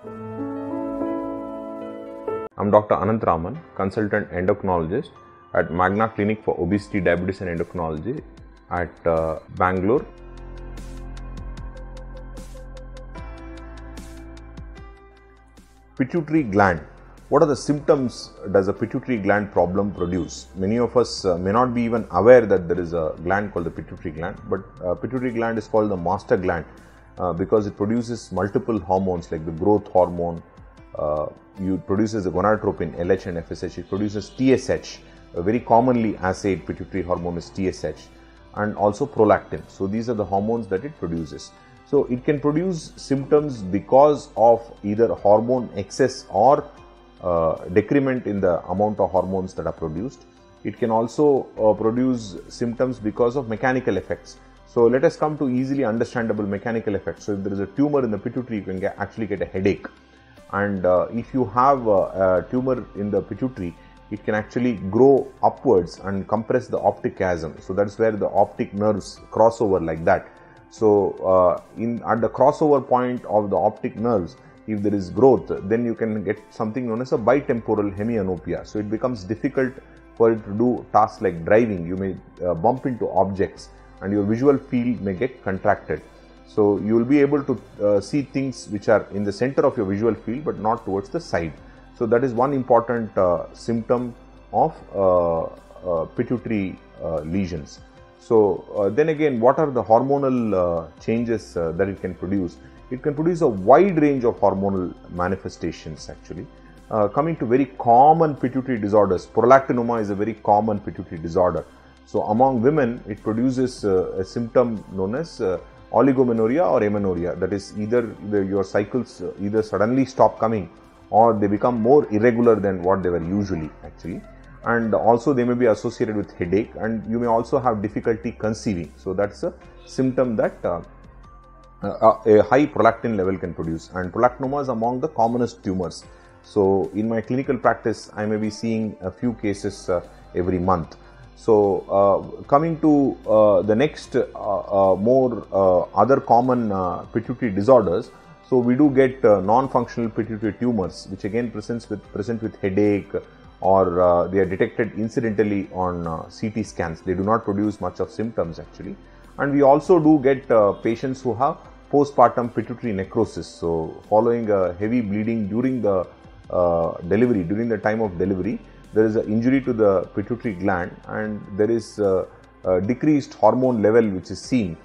I'm Dr. Anant Raman, consultant endocrinologist at Magna Clinic for Obesity, Diabetes and Endocrinology at Bangalore. Pituitary gland. What are the symptoms does a pituitary gland problem produce? Many of us may not be even aware that there is a gland called the pituitary gland, but pituitary gland is called the master gland because it produces multiple hormones like the growth hormone. It produces the gonadotropin, LH and FSH. It produces TSH. A very commonly assayed pituitary hormone is TSH, and also prolactin. So these are the hormones that it produces. So it can produce symptoms because of either hormone excess or decrement in the amount of hormones that are produced. It can also produce symptoms because of mechanical effects. So let us come to easily understandable mechanical effects. So if there is a tumor in the pituitary, you can actually get a headache. And if you have a tumor in the pituitary, it can actually grow upwards and compress the optic chiasm. So that's where the optic nerves cross over like that. So at the crossover point of the optic nerves, if there is growth, then you can get something known as a bitemporal hemianopia. So it becomes difficult for it to do tasks like driving. You may bump into objects and your visual field may get contracted. So you will be able to see things which are in the center of your visual field but not towards the side. So that is one important symptom of pituitary lesions. So then again, what are the hormonal changes that it can produce? It can produce a wide range of hormonal manifestations actually. Coming to very common pituitary disorders, prolactinoma is a very common pituitary disorder. So among women, it produces a symptom known as oligomenorrhea or amenorrhea. That is either your cycles either suddenly stop coming or they become more irregular than what they were usually actually. And also they may be associated with headache, and you may also have difficulty conceiving. So that's a symptom that a high prolactin level can produce, and prolactinoma is among the commonest tumors. So in my clinical practice, I may be seeing a few cases every month. So coming to the next more other common pituitary disorders. So we do get non-functional pituitary tumors, which again present with headache, or they are detected incidentally on CT scans. They do not produce much of symptoms actually. And we also do get patients who have postpartum pituitary necrosis. So following a heavy bleeding during the delivery, during the time of delivery, there is an injury to the pituitary gland, and there is a decreased hormone level which is seen,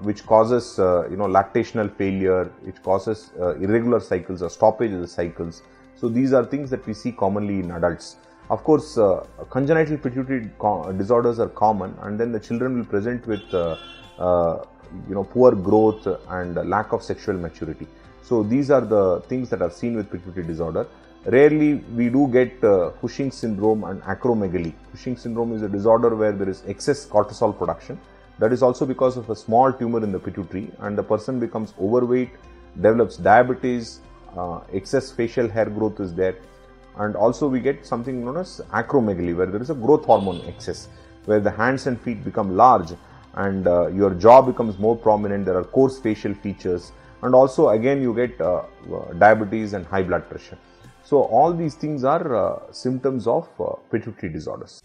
which causes lactational failure, which causes irregular cycles or stoppage of the cycles. So these are things that we see commonly in adults. Of course, congenital pituitary disorders are common, and then the children will present with poor growth and lack of sexual maturity. So these are the things that are seen with pituitary disorder. Rarely we do get Cushing syndrome and acromegaly. Cushing syndrome is a disorder where there is excess cortisol production. That is also because of a small tumor in the pituitary, and the person becomes overweight, develops diabetes, excess facial hair growth is there. And also we get something known as acromegaly, where there is a growth hormone excess, where the hands and feet become large and your jaw becomes more prominent. There are coarse facial features, and also again you get diabetes and high blood pressure. So all these things are symptoms of pituitary disorders.